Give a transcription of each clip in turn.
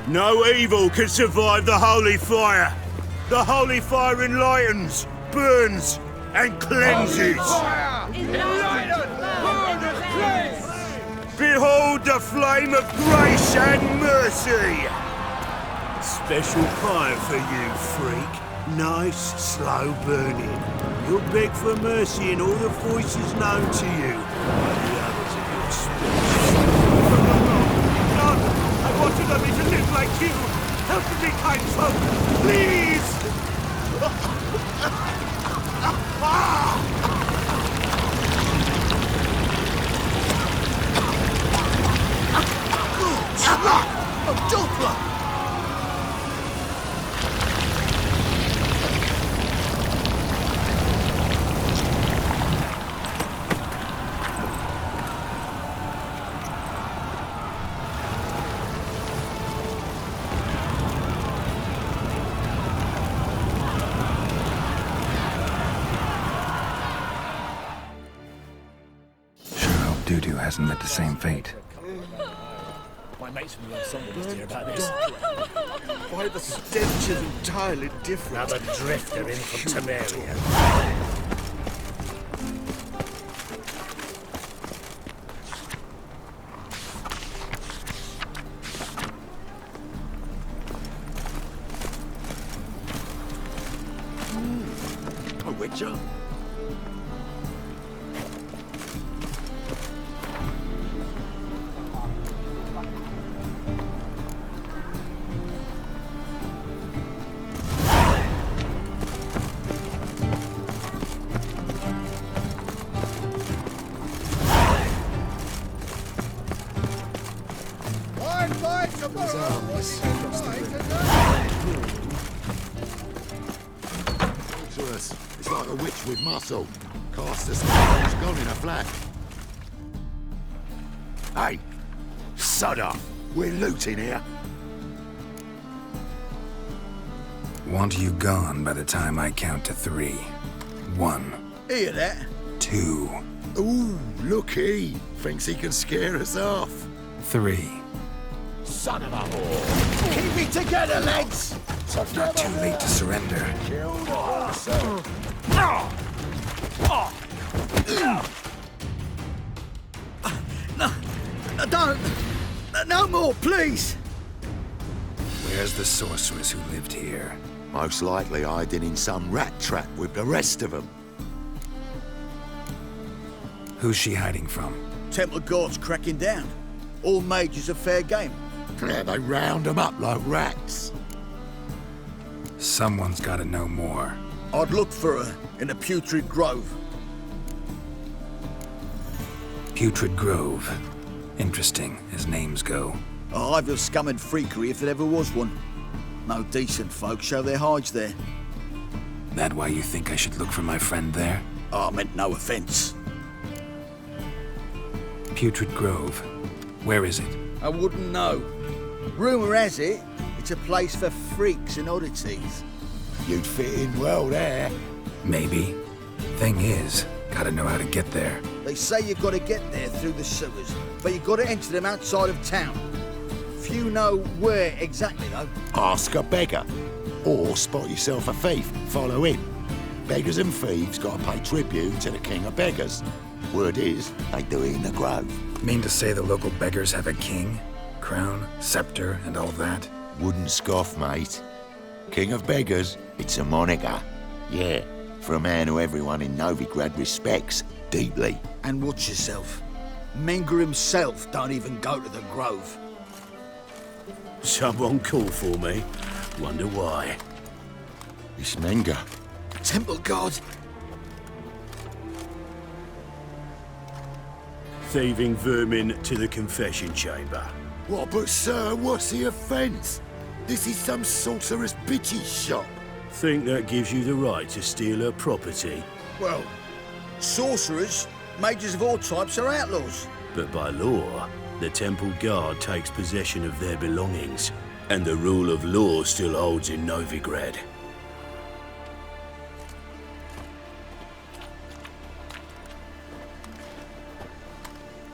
No evil can survive the holy fire. The holy fire enlightens, burns, and cleanses. Behold the flame of grace and mercy. Special pie for you, freak. Nice, slow burning. You'll beg for mercy in all the voices known to you. The others of your species. God, I wanted only to live like you. Help me, kind folk, please! Doo-doo hasn't met the same fate. My mates from the ensemble just hear about this. Why the stench is entirely different. Another drifter in from Temeria. A witcher? His arms across the room. To us, it's like a witch with muscle. Cast a spell, it's gone in a flash. Hey, sod off. We're looting here. Want you gone by the time I count to 3. 1. Hear that? 2. Ooh, look he. Thinks he can scare us off. 3. Son of a whore. Keep it together, lads. Not too late to surrender. Kill the horse. No, don't. No more, please. Where's the sorceress who lived here? Most likely hiding in some rat trap with the rest of them. Who's she hiding from? Temple guards cracking down. All mages are fair game. Yeah, they round them up like rats. Someone's gotta know more. I'd look for her in the Putrid Grove. Putrid Grove. Interesting, as names go. A hive of scum and freakery if there ever was one. No decent folk show their hides there. That why you think I should look for my friend there? I meant no offence. Putrid Grove. Where is it? I wouldn't know. Rumour has it, it's a place for freaks and oddities. You'd fit in well there. Maybe. Thing is, gotta know how to get there. They say you've got to get there through the sewers, but you've got to enter them outside of town. Few know where exactly, though. Ask a beggar. Or spot yourself a thief, follow him. Beggars and thieves gotta pay tribute to the king of beggars. Word is, they do it in the grove. Mean to say the local beggars have a king? Crown, scepter, and all that? Wouldn't scoff, mate. King of beggars, it's a moniker. Yeah, for a man who everyone in Novigrad respects deeply. And watch yourself. Menger himself don't even go to the Grove. Someone called for me. Wonder why. It's Menger. Temple guard. Thieving vermin to the confession chamber. What, but sir, what's the offence? This is some sorcerer's bitchy shop. Think that gives you the right to steal her property? Well, sorcerers, mages of all types are outlaws. But by law, the temple guard takes possession of their belongings, and the rule of law still holds in Novigrad.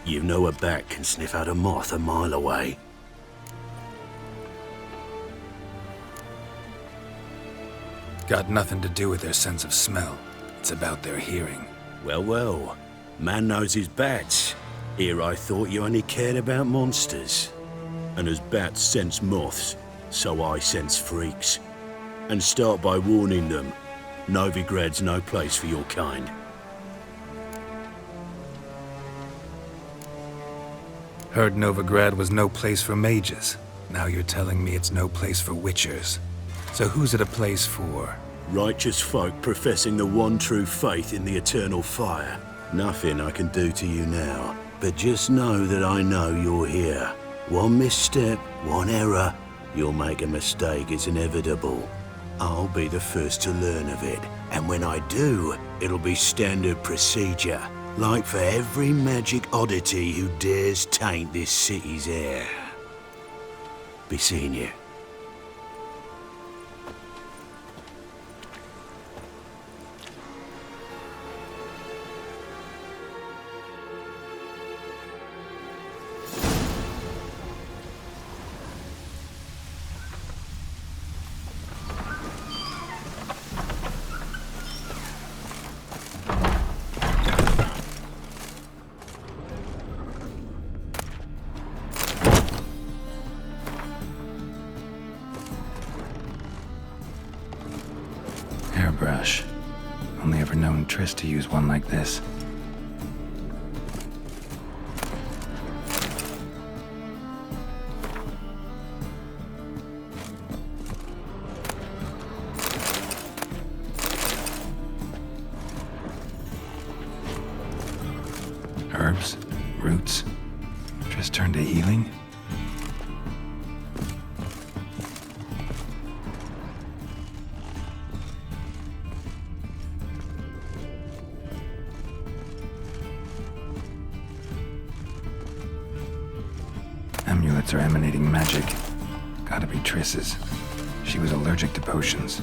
You know a bat can sniff out a moth a mile away. Got nothing to do with their sense of smell. It's about their hearing. Well, well. Man knows his bats. Here I thought you only cared about monsters. And as bats sense moths, so I sense freaks. And start by warning them. Novigrad's no place for your kind. Heard Novigrad was no place for mages. Now you're telling me it's no place for witchers. So who's it a place for? Righteous folk professing the one true faith in the eternal fire. Nothing I can do to you now, but just know that I know you're here. One misstep, one error, you'll make a mistake, it's inevitable. I'll be the first to learn of it, and when I do, it'll be standard procedure. Like for every magic oddity who dares taint this city's air. Be seeing you. Hairbrush. Only ever known Triss to use one like this. Herbs? Roots? Triss turned to healing? Amulets are emanating magic. Gotta be Triss's. She was allergic to potions.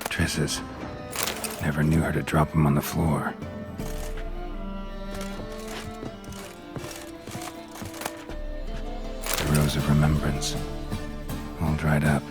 Triss's. Never knew her to drop them on the floor. The Rose of Remembrance. All dried up.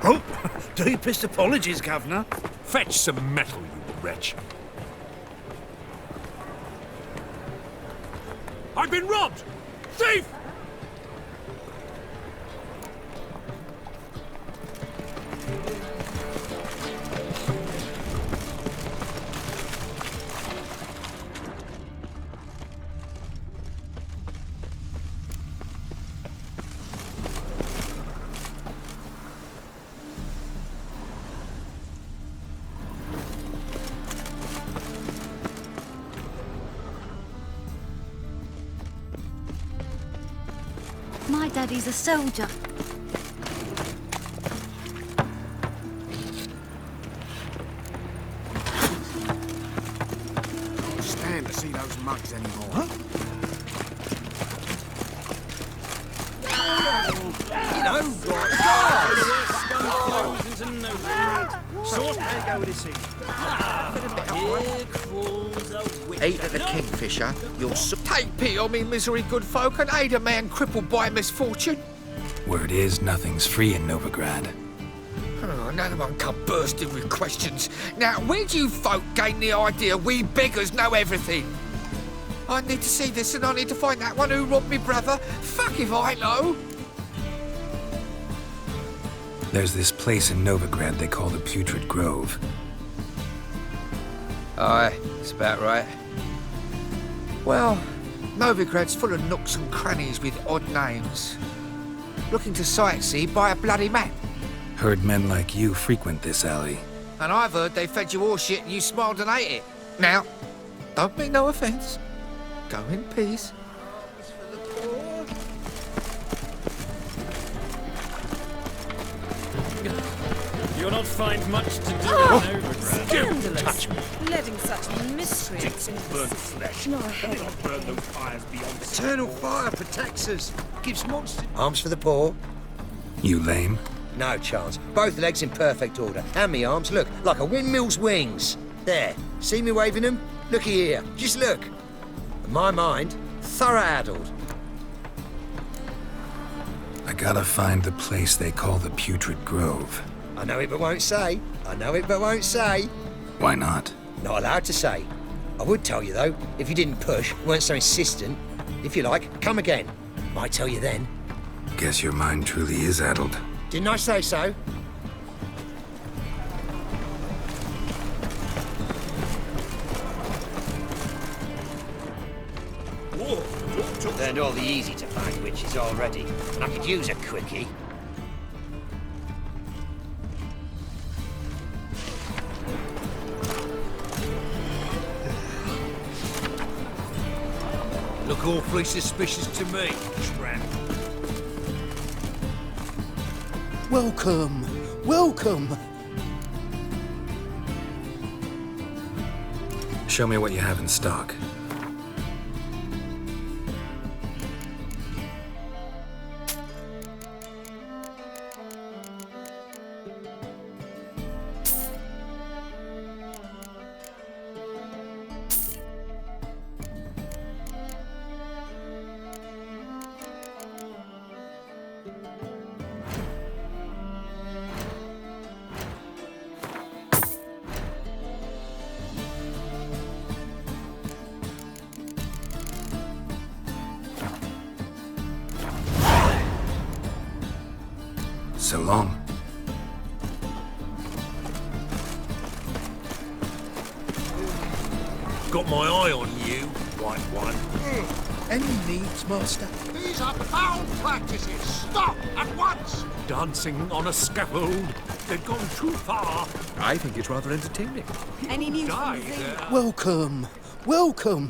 Oh, deepest apologies, Governor. Fetch some metal, you wretch. I've been robbed! Thief! My daddy's a soldier. Can't stand to see those mugs anymore. You know, Eat at the Kingfisher, you'll take pity on me, misery good folk, and aid a man crippled by misfortune. Word is, nothing's free in Novigrad. Oh, another one come bursting with questions. Now, where do you folk gain the idea we beggars know everything? I need to see this, and I need to find that one who robbed me brother. Fuck if I know. There's this place in Novigrad they call the Putrid Grove. Aye, that's about right. Well, Novigrad's full of nooks and crannies with odd names. Looking to sightsee by a bloody map. Heard men like you frequent this alley. And I've heard they fed you horseshit and you smiled and ate it. Now, don't mean no offence. Go in peace. You'll not find much to do in Novigrad. Scandalous. Letting such miscreants into the Burnt city. flesh. No, Let me not burn those fires beyond the Eternal fire protects us. Gives monsters. Arms for the poor? You lame? No chance. Both legs in perfect order. And me arms, look, like a windmill's wings. There. See me waving them? Looky here. Just look. And my mind, thorough addled. I gotta find the place they call the Putrid Grove. I know it but won't say. I know it but won't say. Why not? Not allowed to say. I would tell you, though, if you didn't push, weren't so insistent. If you like, come again. Might tell you then. Guess your mind truly is addled. Didn't I say so? Learned all the easy to find witches already, and I could use a quickie. Look awfully suspicious to me, tramp. Welcome. Welcome. Show me what you have in stock. So long. Got my eye on you, white one. Any needs, master? These are foul practices. Stop at once. Dancing on a scaffold. They've gone too far. I think it's rather entertaining. Any news Die from the zoo? there. Welcome. Welcome.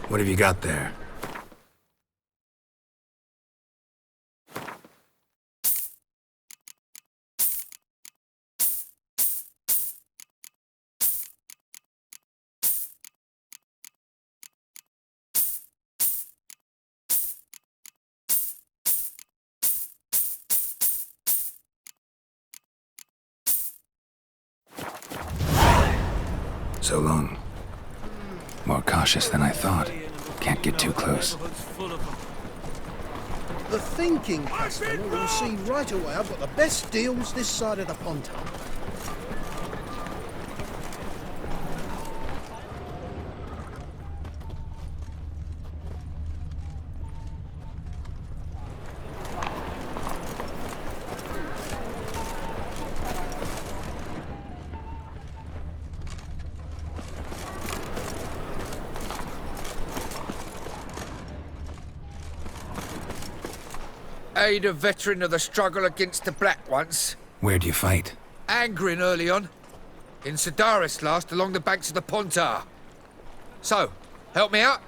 What have you got there? So long. More cautious than I thought. Can't get too close. The thinking customer will see right away I've got the best deals this side of the Ponto. Aid a veteran of the struggle against the Black once. Where'd you fight? Angering early on. In Sedaris last, along the banks of the Pontar. So, help me out?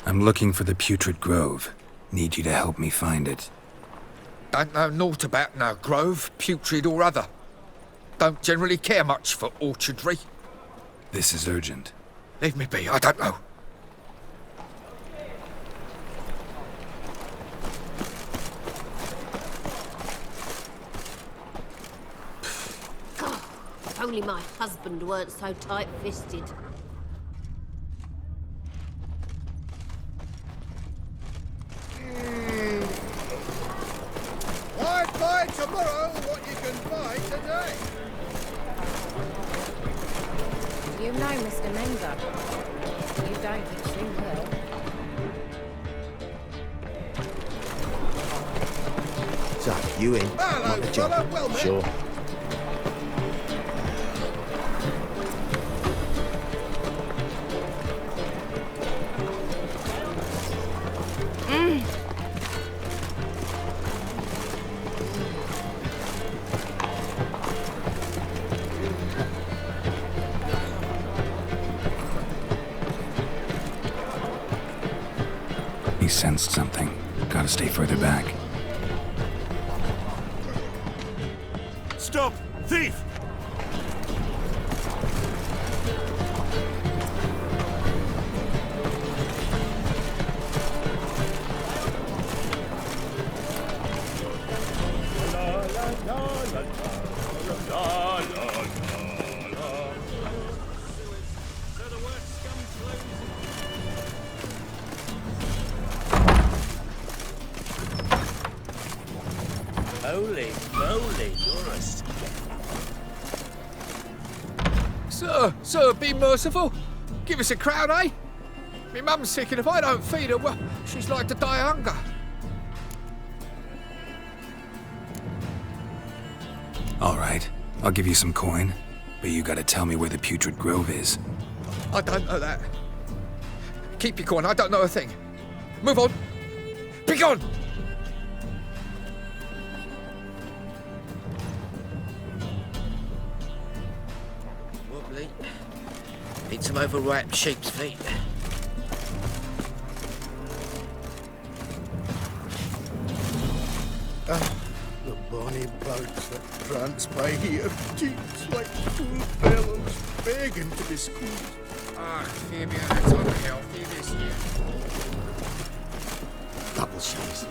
I'm looking for the Putrid Grove. Need you to help me find it. Don't know naught about no grove, putrid or other. Don't generally care much for orchardry. This is urgent. Leave me be, I don't know. God, if only my husband weren't so tight-fisted. I'd buy tomorrow what you can buy today. You know, Mr. Mender. You don't, you soon will. So, you in? Hello, Want the job? fella. Well met. Sure. He sensed something. Gotta stay further back. Stop! Thief! Holy moly, you're a Sir, be merciful. Give us a crown, eh? Me mum's sick, and if I don't feed her, well, she's like to die of hunger. All right, I'll give you some coin, but you gotta tell me where the Putrid Grove is. I don't know that. Keep your coin, I don't know a thing. Move on. Be gone! wobbly. Need some overripe sheep's feet. The bonny boats that prance by here, jeeps like full bellows, begging to be squeezed. Ah, Phoebe, that's unhealthy this year. Double shoes.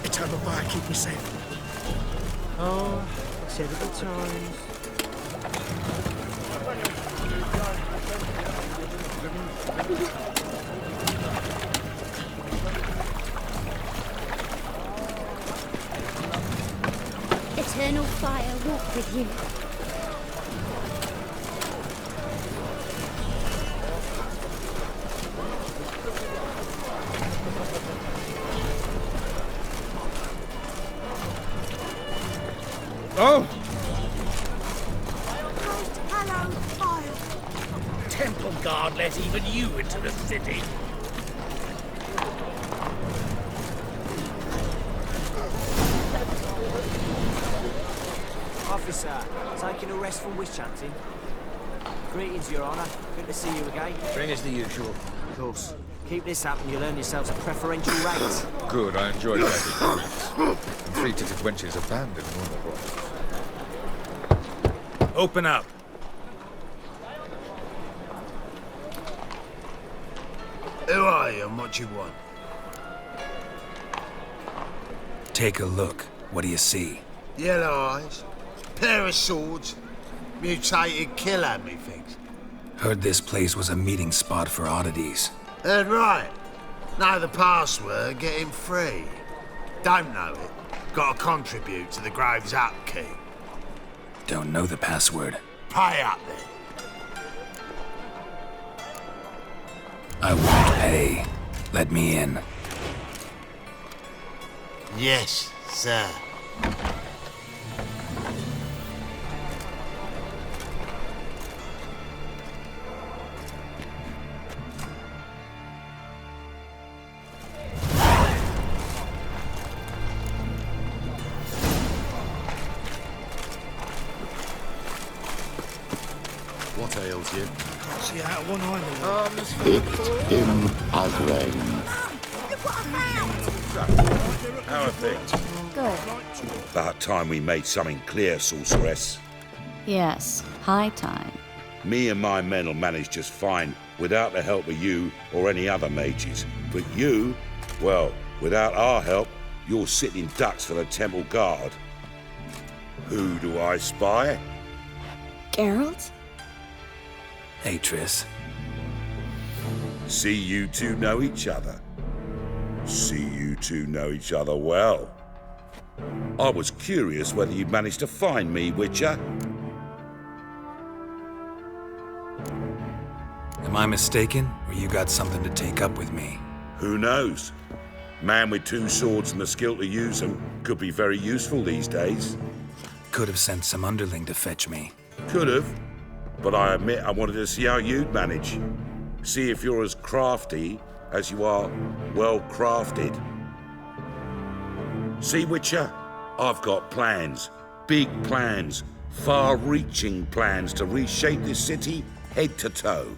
Eternal fire, keep me safe. Oh, several times. Eternal fire walk with you. Oh! Hallowed fire! Temple guard let even you into the city. Officer, taking a rest from witch hunting. Greetings, Your Honour. Good to see you again. Bring us the usual. Of course. Keep this up and you'll earn yourselves a preferential rate. Good, I enjoyed that. And 3-titted wenches abandoned normal boys. Open up. Who are you and what you want? Take a look. What do you see? Yellow eyes, pair of swords, mutated killer, methinks. Heard this place was a meeting spot for oddities. Heard right. Know the password, get him free. Don't know it. Got to contribute to the Grave's upkeep. Don't know the password. Pay up then. I won't pay. Let me in. Yes, sir. What ails you? See out one eye. It's him again. How are things? Good. About time we made something clear, sorceress. Yes, high time. Me and my men will manage just fine without the help of you or any other mages. But you, well, without our help, you're sitting ducks for the temple guard. Who do I spy? Geralt? Hey, Triss. See you two know each other. See you two know each other well. I was curious whether you'd managed to find me, Witcher. Am I mistaken, or you got something to take up with me? Who knows? Man with 2 swords and the skill to use them could be very useful these days. Could have sent some underling to fetch me. Could have, but I admit I wanted to see how you'd manage. See if you're as crafty as you are well-crafted. See, Witcher, I've got plans. Big plans. Far-reaching plans to reshape this city head to toe.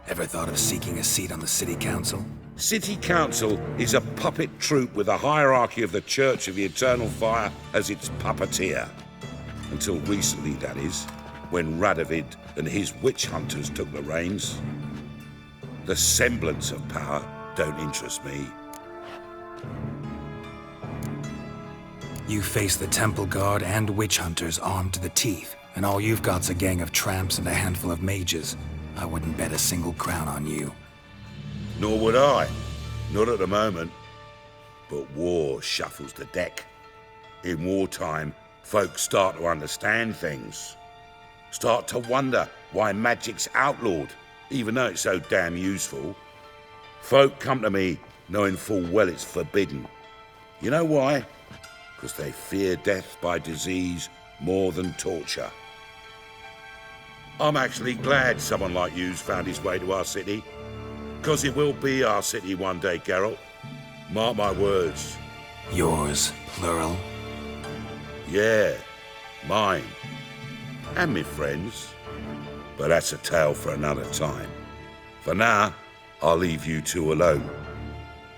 Ever thought of seeking a seat on the city council? City Council is a puppet troupe with the hierarchy of the Church of the Eternal Fire as its puppeteer. Until recently, that is, when Radovid and his witch hunters took the reins. The semblance of power don't interest me. You face the temple guard and witch hunters armed to the teeth, and all you've got's a gang of tramps and a handful of mages. I wouldn't bet a single crown on you. Nor would I. Not at the moment. But war shuffles the deck. In wartime, folks start to understand things. Start to wonder why magic's outlawed, even though it's so damn useful. Folk come to me knowing full well it's forbidden. You know why? Because they fear death by disease more than torture. I'm actually glad someone like you's found his way to our city. Because it will be our city one day, Geralt. Mark my words. Yours, plural? Yeah, mine. And me friends. But that's a tale for another time. For now, I'll leave you two alone.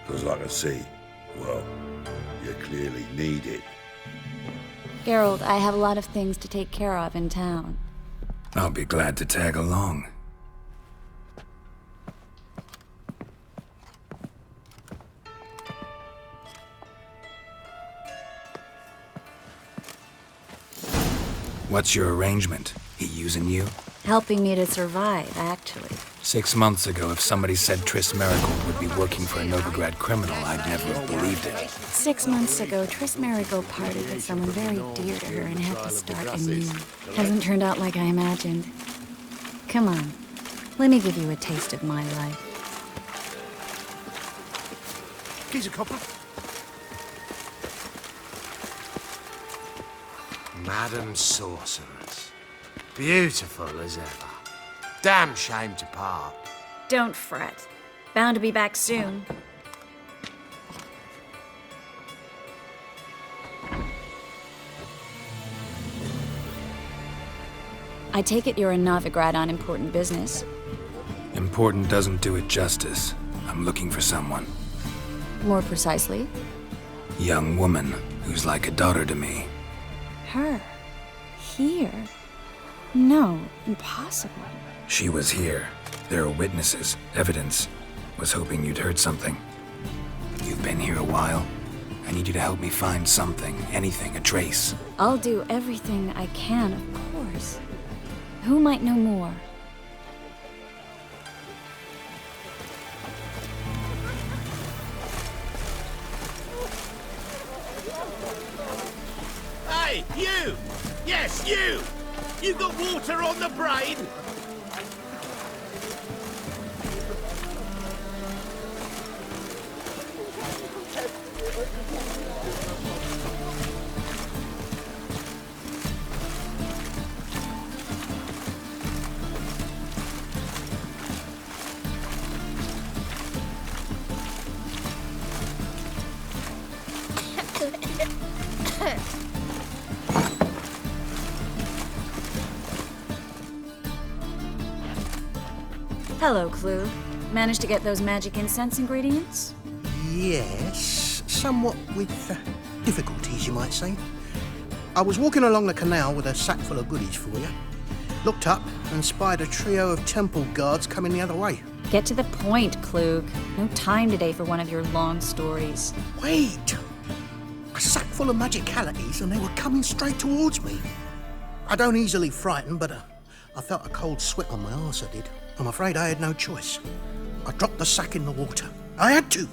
Because like I see, well, you clearly need it. Geralt, I have a lot of things to take care of in town. I'll be glad to tag along. What's your arrangement? He using you? Helping me to survive, actually. 6 months ago, if somebody said Triss Marigold would be working for a Novigrad criminal, I'd never have believed it. 6 months ago, Triss Marigold parted with someone very dear to her and had to start anew. Hasn't turned out like I imagined. Come on, let me give you a taste of my life. Keys a copper. Madam Sorceress. Beautiful as ever. Damn shame to part. Don't fret. Bound to be back soon. I take it you're in Novigrad on important business. Important doesn't do it justice. I'm looking for someone. More precisely? Young woman who's like a daughter to me. Her? Here? No, impossible. She was here. There are witnesses, evidence. Was hoping you'd heard something. You've been here a while. I need you to help me find something, anything, a trace. I'll do everything I can, of course. Who might know more? Hey, you! Yes, you! You got water on the brain? Hello, Clue. Managed to get those magic incense ingredients? Yes, somewhat with difficulties, you might say. I was walking along the canal with a sack full of goodies for you. Looked up and spied a trio of temple guards coming the other way. Get to the point, Klug. No time today for one of your long stories. Wait! A sack full of magicalities and they were coming straight towards me. I don't easily frighten, but I felt a cold sweat on my arse, I did. I'm afraid I had no choice. I dropped the sack in the water. I had to.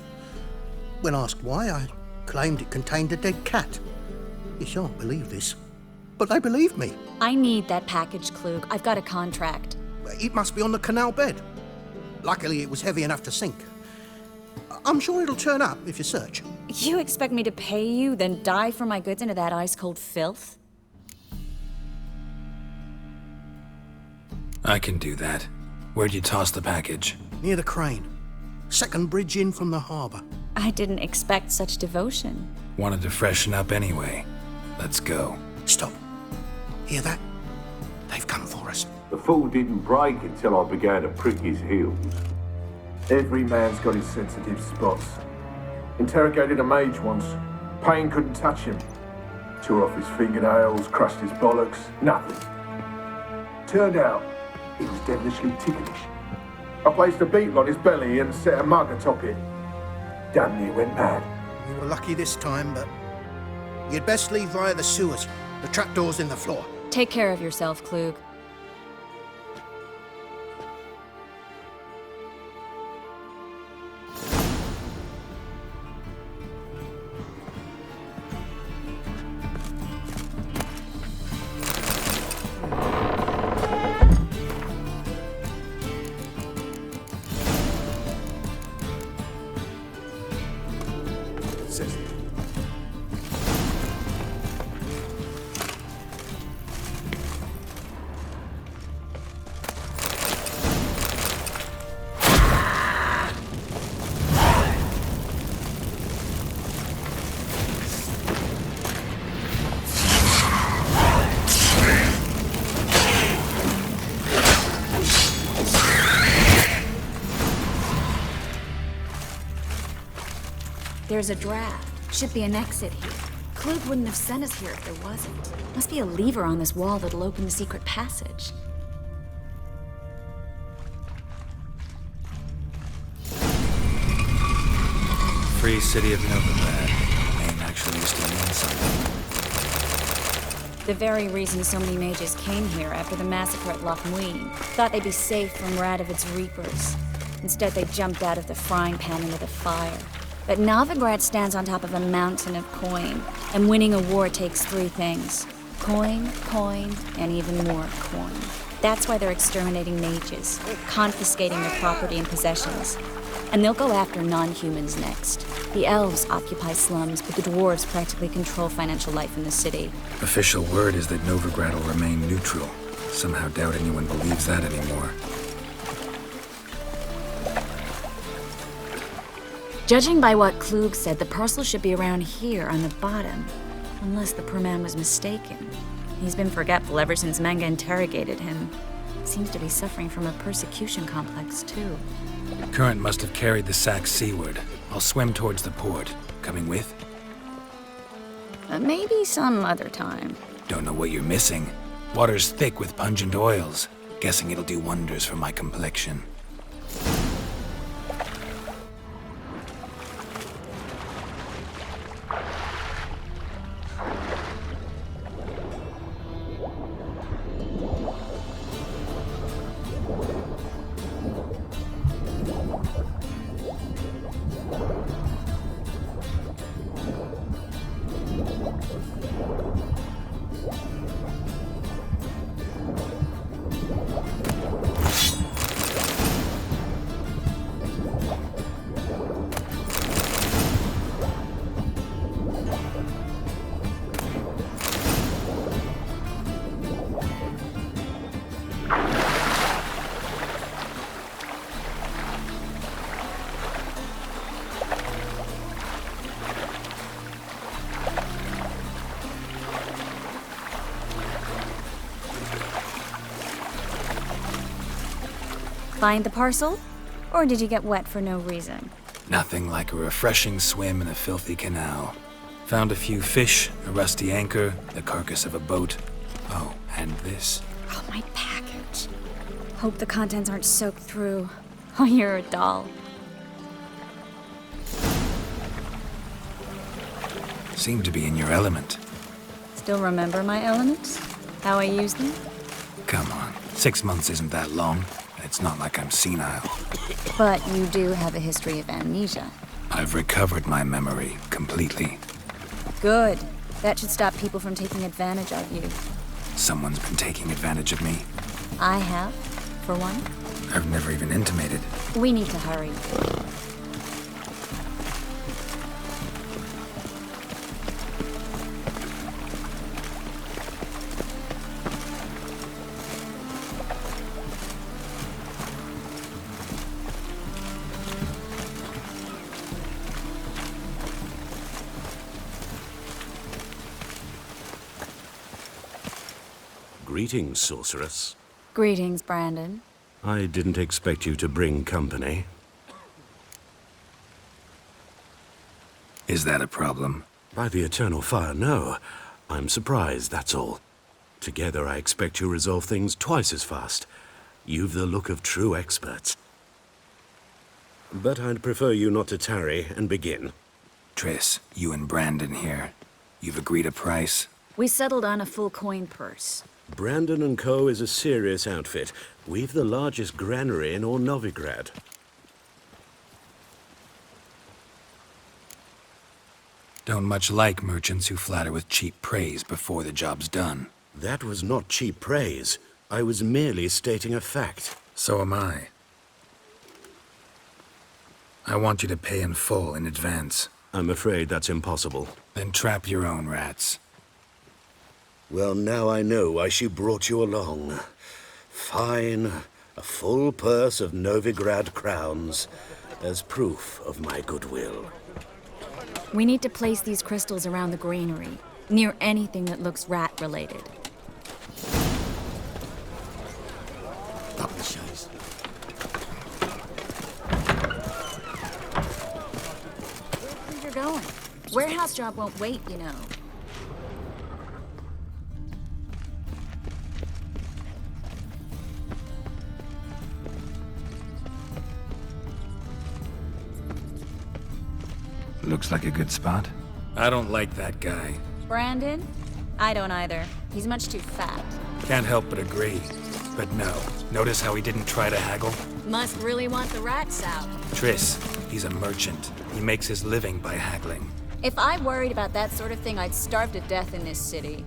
When asked why, I claimed it contained a dead cat. You shan't believe this, but they believed me. I need that package, Klug. I've got a contract. It must be on the canal bed. Luckily, it was heavy enough to sink. I'm sure it'll turn up if you search. You expect me to pay you, then dive for my goods into that ice-cold filth? I can do that. Where'd you toss the package? Near the crane. Second bridge in from the harbour. I didn't expect such devotion. Wanted to freshen up anyway. Let's go. Stop. Hear that? They've come for us. The fool didn't break until I began to prick his heels. Every man's got his sensitive spots. Interrogated a mage once. Pain couldn't touch him. Tore off his fingernails, crushed his bollocks, nothing. Turned out, he was devilishly ticklish. I placed a beetle on his belly and set a mug atop it. Damn near went mad. You were lucky this time, but you'd best leave via the sewers. The trapdoor's in the floor. Take care of yourself, Klug. There's a draft. Should be an exit here. Klug wouldn't have sent us here if there wasn't. Must be a lever on this wall that'll open the secret passage. Free city of Novigrad. Name actually used to mean something. The very reason so many mages came here after the massacre at Loch Muin. Thought they'd be safe from Radovid's reapers. Instead, they jumped out of the frying pan into the fire. But Novigrad stands on top of a mountain of coin, and winning a war takes three things. Coin, coin, and even more coin. That's why they're exterminating mages, confiscating their property and possessions. And they'll go after non-humans next. The elves occupy slums, but the dwarves practically control financial life in the city. Official word is that Novigrad will remain neutral. Somehow doubt anyone believes that anymore. Judging by what Klug said, the parcel should be around here on the bottom. Unless the poor man was mistaken. He's been forgetful ever since Manga interrogated him. Seems to be suffering from a persecution complex, too. Current must have carried the sack seaward. I'll swim towards the port. Coming with? Maybe some other time. Don't know what you're missing. Water's thick with pungent oils. Guessing it'll do wonders for my complexion. Find the parcel? Or did you get wet for no reason? Nothing like a refreshing swim in a filthy canal. Found a few fish, a rusty anchor, the carcass of a boat. Oh, and this. Oh, my package. Hope the contents aren't soaked through. Oh, you're a doll. Seem to be in your element. Still remember my elements? How I use them? Come on, 6 months isn't that long. It's not like I'm senile. But you do have a history of amnesia. I've recovered my memory completely. Good. That should stop people from taking advantage of you. Someone's been taking advantage of me. I have, for one. I've never even intimated. We need to hurry. Greetings, sorceress. Greetings, Brandon. I didn't expect you to bring company. Is that a problem? By the eternal fire, no. I'm surprised, that's all. Together, I expect you resolve things twice as fast. You've the look of true experts. But I'd prefer you not to tarry and begin. Triss, you and Brandon here. You've agreed a price? We settled on a full coin purse. Brandon & Co. is a serious outfit. We've the largest granary in all Novigrad. Don't much like merchants who flatter with cheap praise before the job's done. That was not cheap praise. I was merely stating a fact. So am I. I want you to pay in full in advance. I'm afraid that's impossible. Then trap your own rats. Well, now I know why she brought you along. Fine. A full purse of Novigrad crowns as proof of my goodwill. We need to place these crystals around the granary, near anything that looks rat-related. Fuck the shows. Where do you think you're going? Warehouse job won't wait, you know. Looks like a good spot. I don't like that guy. Brandon? I don't either. He's much too fat. Can't help but agree. But no. Notice how he didn't try to haggle? Must really want the rats out. Triss, he's a merchant. He makes his living by haggling. If I worried about that sort of thing, I'd starve to death in this city.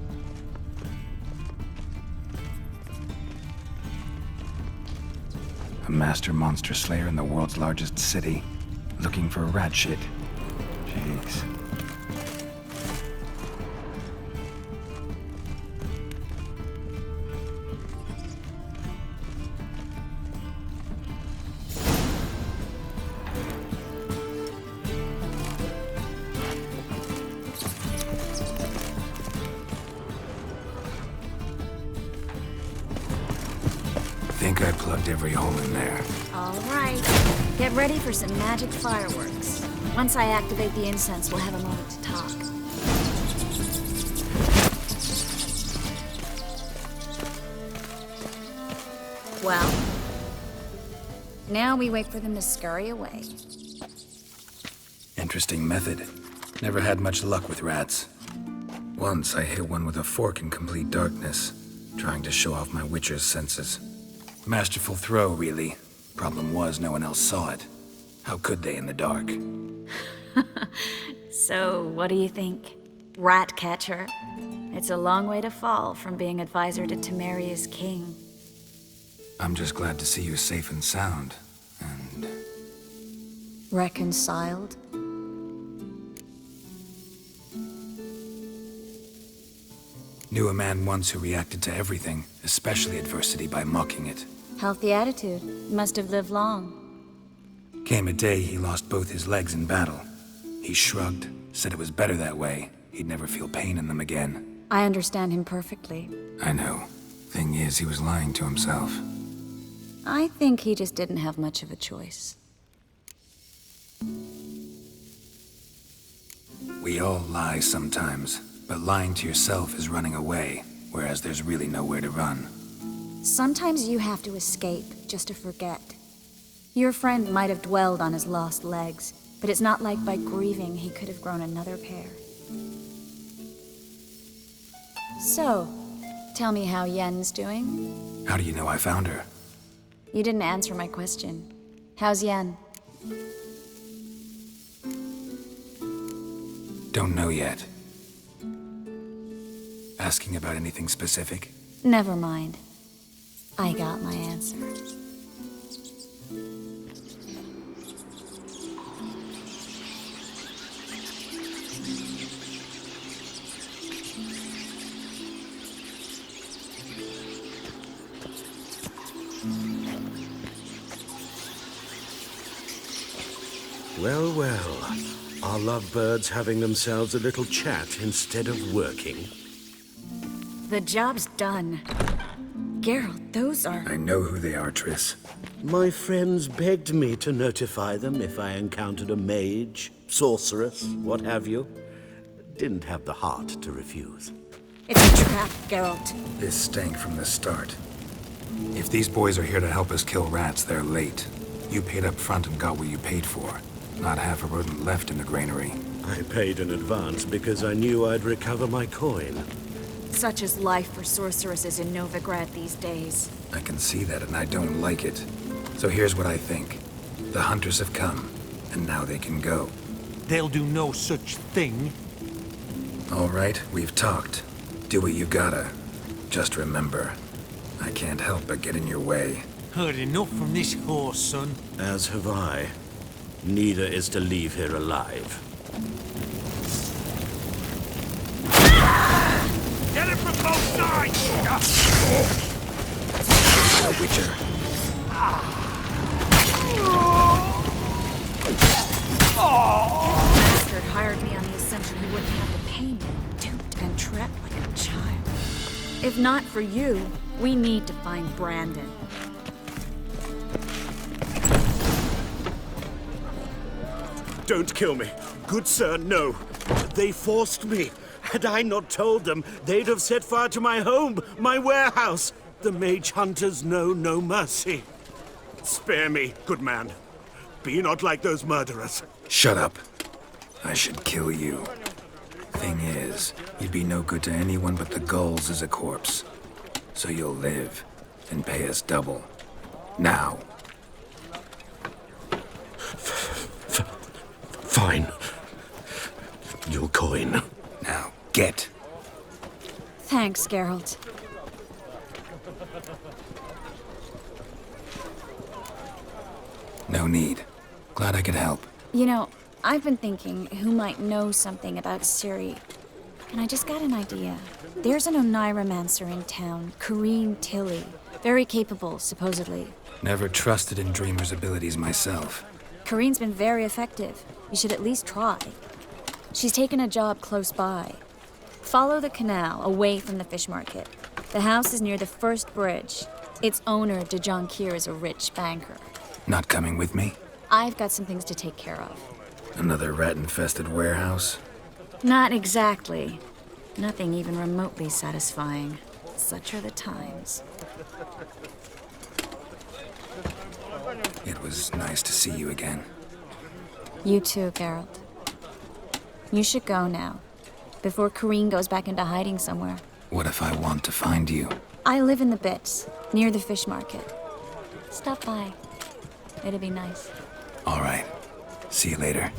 A master monster slayer in the world's largest city. Looking for rat shit. Jeez. think I plugged every hole in there. All right. Get ready for some magic fireworks. Once I activate the incense, we'll have a moment to talk. Well, now we wait for them to scurry away. Interesting method. Never had much luck with rats. Once I hit one with a fork in complete darkness, trying to show off my witcher's senses. Masterful throw, really. Problem was, no one else saw it. How could they in the dark? So, what do you think? Rat catcher? It's a long way to fall from being advisor to Temeria's king. I'm just glad to see you safe and sound, and... Reconciled? Knew a man once who reacted to everything, especially adversity, by mocking it. Healthy attitude. Must have lived long. Came a day he lost both his legs in battle. He shrugged, said it was better that way. He'd never feel pain in them again. I understand him perfectly. I know. Thing is, he was lying to himself. I think he just didn't have much of a choice. We all lie sometimes, but lying to yourself is running away, whereas there's really nowhere to run. Sometimes you have to escape, just to forget. Your friend might have dwelled on his lost legs, but it's not like by grieving he could have grown another pair. So, tell me how Yen's doing? How do you know I found her? You didn't answer my question. How's Yen? Don't know yet. Asking about anything specific? Never mind. I got my answer. Well, well. Are lovebirds having themselves a little chat instead of working? The job's done. Geralt, those are... I know who they are, Triss. My friends begged me to notify them if I encountered a mage, sorceress, what have you. Didn't have the heart to refuse. It's a trap, Geralt. This stank from the start. If these boys are here to help us kill rats, they're late. You paid up front and got what you paid for. Not half a rodent left in the granary. I paid in advance because I knew I'd recover my coin. Such is life for sorceresses in Novigrad these days. I can see that, and I don't like it. So here's what I think. The hunters have come, and now they can go. They'll do no such thing. All right, we've talked. Do what you gotta. Just remember, I can't help but get in your way. Heard enough from this horse, son. As have I. Neither is to leave here alive. Get it from both sides! The Witcher. Bastard hired me on the assumption he wouldn't have to pay me, duped and trapped like a child. If not for you, we need to find Brandon. Don't kill me. Good sir, no. They forced me. Had I not told them, they'd have set fire to my home, my warehouse. The mage hunters know no mercy. Spare me, good man. Be not like those murderers. Shut up. I should kill you. Thing is, you'd be no good to anyone but the gulls as a corpse. So you'll live and pay us double. Now. Fine. Your coin. Now, get. Thanks, Geralt. No need. Glad I could help. You know, I've been thinking who might know something about Ciri. And I just got an idea. There's an Oneiromancer in town, Corrine Tilly. Very capable, supposedly. Never trusted in Dreamer's abilities myself. Corrine's been very effective. You should at least try. She's taken a job close by. Follow the canal, away from the fish market. The house is near the first bridge. Its owner, DeJohn Kier, is a rich banker. Not coming with me? I've got some things to take care of. Another rat-infested warehouse? Not exactly. Nothing even remotely satisfying. Such are the times. It was nice to see you again. You too, Geralt. You should go now, before Kareen goes back into hiding somewhere. What if I want to find you? I live in the Bits, near the fish market. Stop by. It'd be nice. All right. See you later.